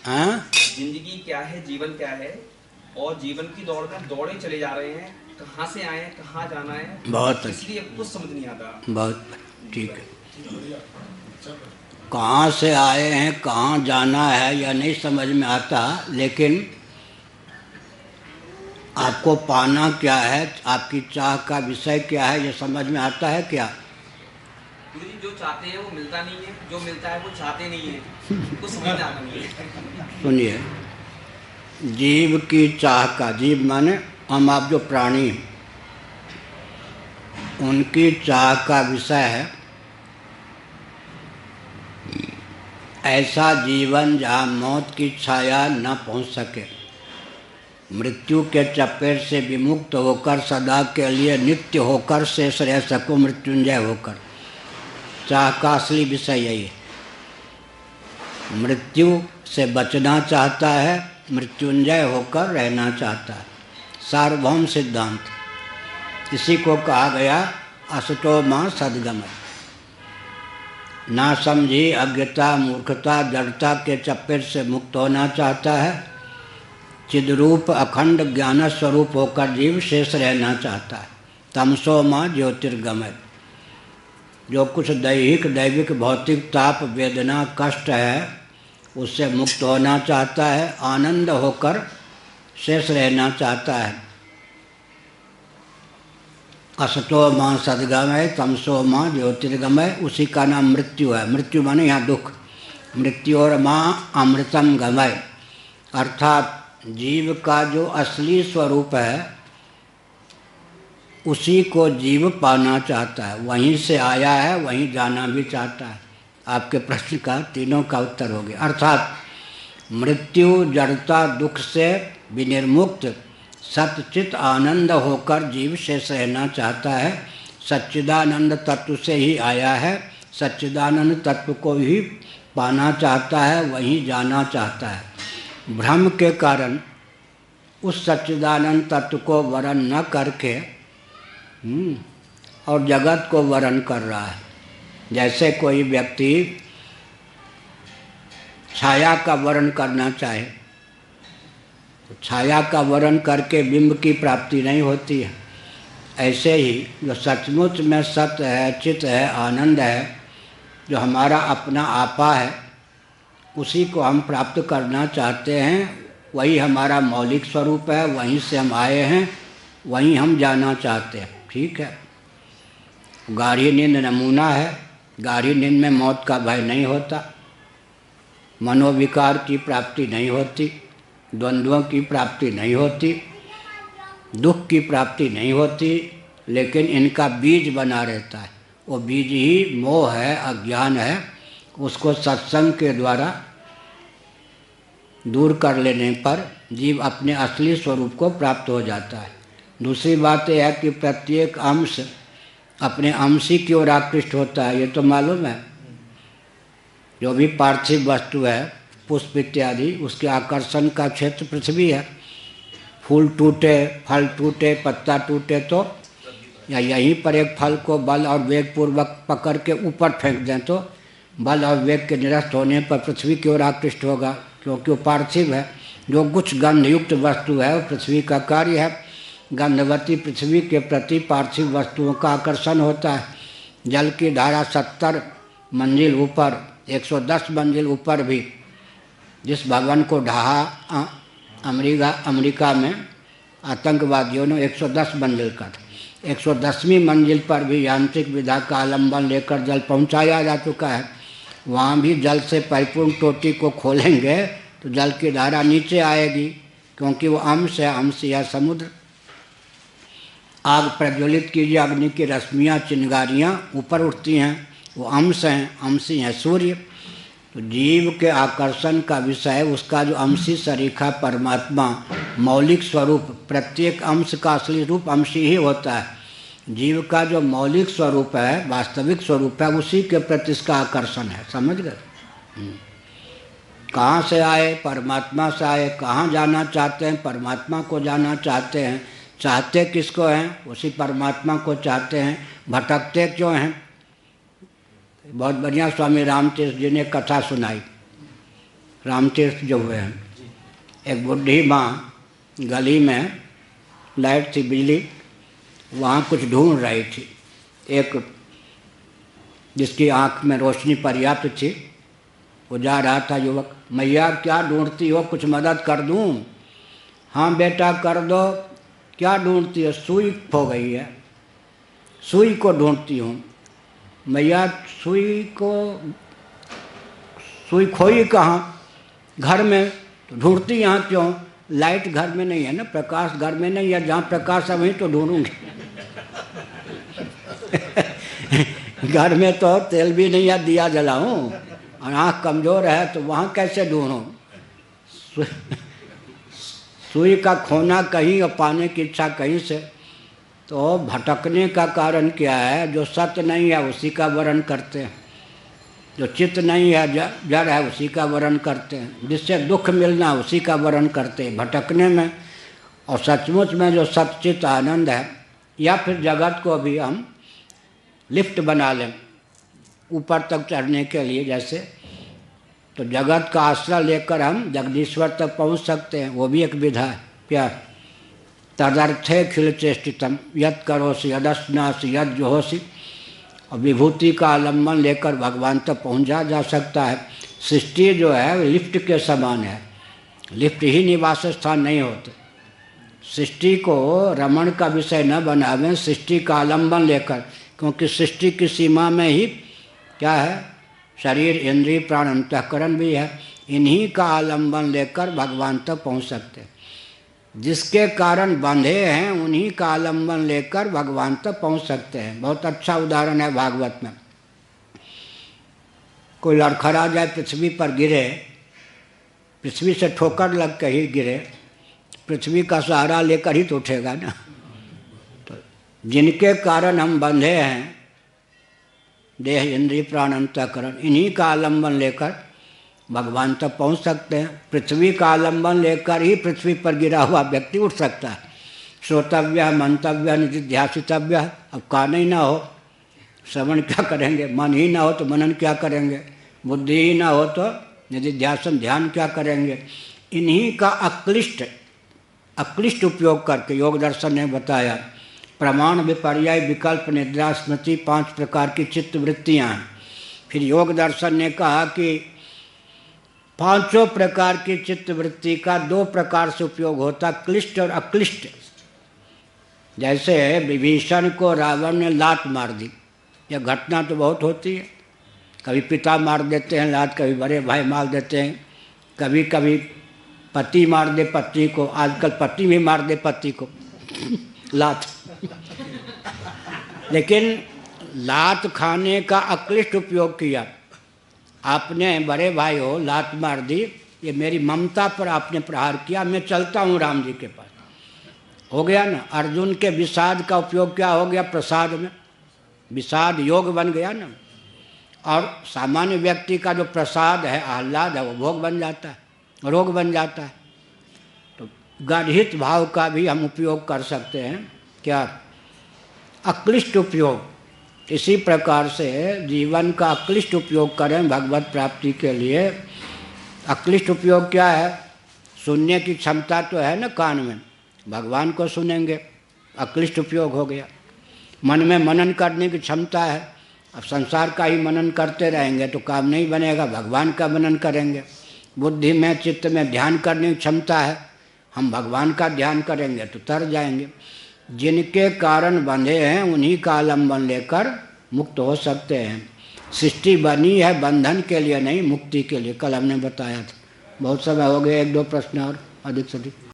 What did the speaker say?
हाँ, जिंदगी क्या है, जीवन क्या है, और जीवन की दौड़ में दौड़े चले जा रहे हैं, कहाँ से आए हैं, कहाँ जाना है, बहुत इसलिए कुछ समझ नहीं आता। बहुत ठीक है। कहाँ से आए हैं, कहाँ जाना है, यह नहीं समझ में आता, लेकिन आपको पाना क्या है, आपकी चाह का विषय क्या है, यह समझ में आता है क्या? गुरु जी, जो चाहते हैं वो मिलता नहीं है, जो मिलता है वो चाहते नहीं है, कुछ समझ में आता नहीं है। सुनिए, जीव की चाह का, जीव माने हम आप जो प्राणी हैं, उनकी चाह का विषय है ऐसा जीवन जहाँ मौत की छाया न पहुँच सके, मृत्यु के चपेट से विमुक्त होकर सदा के लिए नित्य होकर शेष रह सको, मृत्युंजय होकर। चाह का असली विषय यही है। मृत्यु से बचना चाहता है, मृत्युंजय होकर रहना चाहता है। सार्वभौम सिद्धांत। इसी को कहा गया असतो मां सद्गमय। ना समझी अज्ञता, मूर्खता, जड़ता के चपेट से मुक्त होना चाहता है। चिद्रूप अखंड ज्ञान स्वरूप होकर जीव शेष रहना चाहता है। तमसो मां ज्योतिर्गमय। जो कुछ दैहिक, दैविक, भौतिक ताप, वेदना, कष्ट है, उससे मुक्त होना चाहता है, आनंद होकर शेष रहना चाहता है। असतो मां सद्गमय, तमसो मां ज्योतिर्गमय, उसी का नाम मृत्यु है। मृत्यु माने यहाँ दुख। मृत्यु और मां अमृतम गमय, अर्थात जीव का जो असली स्वरूप है उसी को जीव पाना चाहता है। वहीं से आया है, वहीं जाना भी चाहता है। आपके प्रश्न का तीनों का उत्तर हो गया। अर्थात मृत्यु, जड़ता, दुख से विनिर्मुक्त सच्चित आनंद होकर जीव शेष रहना चाहता है। सच्चिदानंद तत्व से ही आया है, सच्चिदानंद तत्व को ही पाना चाहता है, वहीं जाना चाहता है। भ्रम के कारण उस सच्चिदानंद तत्व को वरण न करके और जगत को वरण कर रहा है। जैसे कोई व्यक्ति छाया का वर्ण करना चाहे तो छाया का वर्ण करके बिंब की प्राप्ति नहीं होती है। ऐसे ही जो सचमुच में सत्य है, चित है, आनंद है, जो हमारा अपना आपा है, उसी को हम प्राप्त करना चाहते हैं। वही हमारा मौलिक स्वरूप है, वहीं से हम आए हैं, वहीं हम जाना चाहते हैं। ठीक है। गाढ़ी नींद नमूना है। गाढ़ी नींद में मौत का भय नहीं होता, मनोविकार की प्राप्ति नहीं होती, द्वंद्वों की प्राप्ति नहीं होती, दुख की प्राप्ति नहीं होती, लेकिन इनका बीज बना रहता है। वो बीज ही मोह है, अज्ञान है। उसको सत्संग के द्वारा दूर कर लेने पर जीव अपने असली स्वरूप को प्राप्त हो जाता है। दूसरी बात यह है कि प्रत्येक अंश अपने अंशी की ओर आकृष्ट होता है। ये तो मालूम है। जो भी पार्थिव वस्तु है, पुष्प इत्यादि, उसके आकर्षण का क्षेत्र पृथ्वी है। फूल टूटे, फल टूटे, पत्ता टूटे तो या यहीं पर एक फल को बल और वेग पूर्वक पकड़ के ऊपर फेंक दें तो बल और वेग के निरस्त होने पर पृथ्वी की ओर आकृष्ट होगा, क्योंकि वो पार्थिव है। जो कुछ गंधयुक्त वस्तु है वो पृथ्वी का कार्य है। गंधवती पृथ्वी के प्रति पार्थिव वस्तुओं का आकर्षण होता है। जल की धारा 70 मंजिल ऊपर, 110 मंजिल ऊपर भी जिस भवन को ढहा अमेरिका में आतंकवादियों ने 110 मंजिल का था, 110वीं मंजिल पर भी यांत्रिक विधा का आलम्बन लेकर जल पहुंचाया जा चुका है। वहाँ भी जल से परिपूर्ण टोटी को खोलेंगे तो जल की धारा नीचे आएगी, क्योंकि वो अंश है, अंश या समुद्र। आग प्रज्वलित कीजिए, अग्नि की रश्मियाँ, चिंगारियाँ ऊपर उठती हैं, वो अंश हैं, अंशी हैं सूर्य। तो जीव के आकर्षण का विषय उसका जो अंशी सरीखा परमात्मा मौलिक स्वरूप, प्रत्येक अंश का असली रूप अंशी ही होता है। जीव का जो मौलिक स्वरूप है, वास्तविक स्वरूप है, उसी के प्रति इसका आकर्षण है। समझ गए? कहाँ से आए? परमात्मा से आए। कहाँ जाना चाहते हैं? परमात्मा को जाना चाहते हैं। चाहते किसको हैं? उसी परमात्मा को चाहते हैं। भटकते क्यों हैं? बहुत बढ़िया स्वामी रामतीर्थ जी ने कथा सुनाई। रामतीर्थ जो हुए हैं, एक बुढ़ी माँ गली में, लाइट थी, बिजली, वहाँ कुछ ढूंढ रही थी। एक जिसकी आँख में रोशनी पर्याप्त थी, वो जा रहा था युवक, मैया क्या ढूंढती हो, कुछ मदद कर दूँ? हाँ बेटा कर दो। क्या ढूंढती हो? सुई खो गई है, सुई को ढूंढती हूँ। मैया सुई खोई कहाँ? घर में। तो ढूंढती यहाँ क्यों? लाइट घर में नहीं है ना, प्रकाश घर में नहीं है, जहाँ प्रकाश है वहीं तो ढूंढूंगी। घर में तो तेल भी नहीं है, दिया जलाऊं, और आँख कमज़ोर है तो वहाँ कैसे ढूंढूं? सुई का खोना कहीं और पाने की इच्छा कहीं से। तो भटकने का कारण क्या है? जो सत्य नहीं है उसी का वर्ण करते हैं, जो चित्त नहीं है, जड़ है, उसी का वर्ण करते हैं, जिससे दुख मिलना उसी का वर्ण करते हैं भटकने में। और सचमुच में जो सच्चित आनंद है, या फिर जगत को भी हम लिफ्ट बना लें ऊपर तक चढ़ने के लिए, जैसे तो जगत का आश्रय लेकर हम जगदीश्वर तक पहुंच सकते हैं, वो भी एक विधा है। क्या? तदर्थे खिल चेष्टितम यद करोसि यदस्नासि यद जोहोसि। और विभूति का आलम्बन लेकर भगवान तक पहुंचा जा सकता है। सृष्टि जो है लिफ्ट के समान है, लिफ्ट ही निवास स्थान नहीं होते। सृष्टि को रमण का विषय न बनावें, सृष्टि का आलम्बन लेकर, क्योंकि सृष्टि की सीमा में ही क्या है? शरीर, इंद्रिय, प्राण, अंतःकरण भी है। इन्हीं का आलम्बन लेकर भगवान तक पहुंच सकते हैं। जिसके कारण बंधे हैं उन्हीं का आलम्बन लेकर भगवान तक पहुंच सकते हैं। बहुत अच्छा उदाहरण है भागवत में। कोई लड़खड़ा जाए, पृथ्वी पर गिरे, पृथ्वी से ठोकर लग के ही गिरे, पृथ्वी का सहारा लेकर ही तो उठेगा ना। तो जिनके कारण हम बंधे हैं, देह, इंद्रिय, प्राण, अंतःकरण, इन्हीं का आलम्बन लेकर भगवान तक पहुंच सकते हैं। पृथ्वी का आलम्बन लेकर ही पृथ्वी पर गिरा हुआ व्यक्ति उठ सकता है। श्रोतव्य, मंतव्य, निधिध्यासितव्य। अब कान ही ना हो, श्रवण क्या करेंगे? मन ही ना हो तो मनन क्या करेंगे? बुद्धि ही ना हो तो निधिध्यासन, ध्यान क्या करेंगे? इन्हीं का अक्लिष्ट उपयोग करके योग दर्शन ने बताया। प्रमाण, विपर्याय, विकल्प, निद्रा, स्मृति, 5 प्रकार की चित्त वृत्तियाँ हैं। फिर योग दर्शन ने कहा कि 5 प्रकार की चित्त वृत्ति का 2 प्रकार से उपयोग होता, क्लिष्ट और अक्लिष्ट। जैसे विभीषण को रावण ने लात मार दी, यह घटना तो बहुत होती है। कभी पिता मार देते हैं लात, कभी बड़े भाई मार देते हैं, कभी कभी पति मार दे पत्नी को, आजकल पति भी मार दे पति को लात। लेकिन लात खाने का अक्लिष्ट उपयोग किया। आपने बड़े भाई हो, लात मार दी, ये मेरी ममता पर आपने प्रहार किया, मैं चलता हूँ राम जी के पास। हो गया ना। अर्जुन के विषाद का उपयोग क्या हो गया? प्रसाद में विषाद योग बन गया ना। और सामान्य व्यक्ति का जो प्रसाद है, आह्लाद है, वो भोग बन जाता है, रोग बन जाता है। तो गढ़हित भाव का भी हम उपयोग कर सकते हैं। क्या? अक्लिष्ट उपयोग। इसी प्रकार से जीवन का अक्लिष्ट उपयोग करें भगवत प्राप्ति के लिए। अक्लिष्ट उपयोग क्या है? सुनने की क्षमता तो है ना कान में, भगवान को सुनेंगे, अक्लिष्ट उपयोग हो गया। मन में मनन करने की क्षमता है, अब संसार का ही मनन करते रहेंगे तो काम नहीं बनेगा, भगवान का मनन करेंगे। बुद्धि में, चित्त में ध्यान करने की क्षमता है, हम भगवान का ध्यान करेंगे तो तर जाएंगे। जिनके कारण बंधे हैं उन्हीं का आलम्बन लेकर मुक्त हो सकते हैं। सृष्टि बनी है बंधन के लिए नहीं, मुक्ति के लिए। कल हमने बताया था। बहुत समय हो गए, 1-2 प्रश्न और अधिक से अधिक।